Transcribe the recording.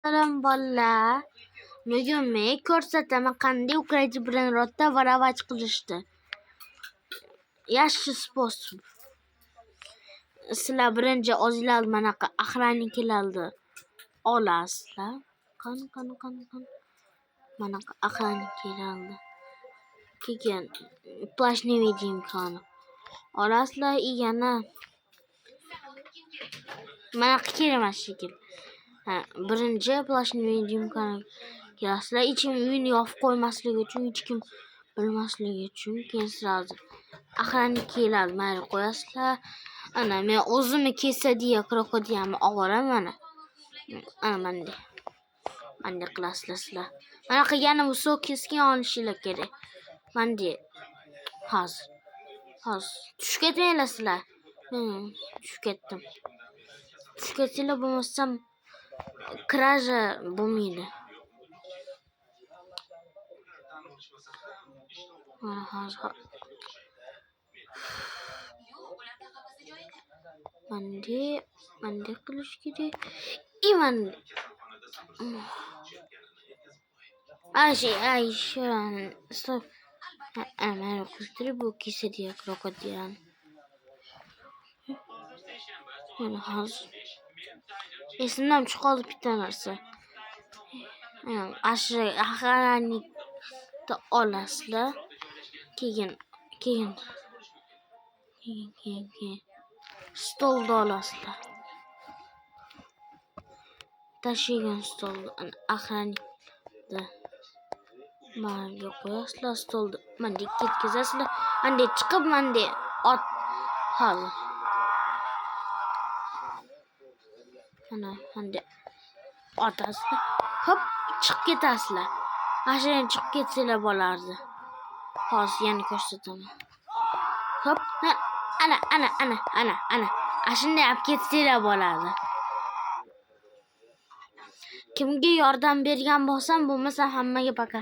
Salom bolalar. Bugun men ko'rsataman qanday ukraincha bilan rotda varavach qilishdi. Yaxshi sposob. Sizlar birinchi o'zinglar manaqa охранникlarni olasizlar. Qani. Manaqa охранникlarni. Keyin plash невидимкani olasizlar, yana manaqa kerak shekil. Birinchi plash невидимкani kelasizlar. Uyni yopib qo'ymasligi uchun, hech kim bilmasligi uchun. Keyin sразу охранникlarni mayli qo'yasizlar. Ana men o'zimni kesadiya krokodilni olaman. Ana Manda qilasizlar sizlar. Mana qilganim usul keskin olishinglar kerak. Manda hozir. Tushib ketmanglar sizlar. Tushib ketdim. Tushib ketsanglar bo'lmasam kraja bo'lmaydi. Hozir. Manda qilish kerak. Stop. Mana qo'shtirib bu kesadiya krokodilni. Mana hozir. Esimdan chiqib qoldi bitta narsa. Asha охранникni olasizlar. Keyin stolni olasizlar. Tashigan stolni охранникni manga qo'yasizlar, stolni manda ketkazasizlar. Manda chiqib manda hozir. Manda otasizlar. Hop, chiqib ketasizlar. Ashuna chiqib ketsanglar bo'lardi. Hozir yana ko'rsataman. Hop, ana. Ashunday olib ketsanglar bo'lardi. Kimga yordam bergan bo'lsam, bo'lmasa hammaga paka.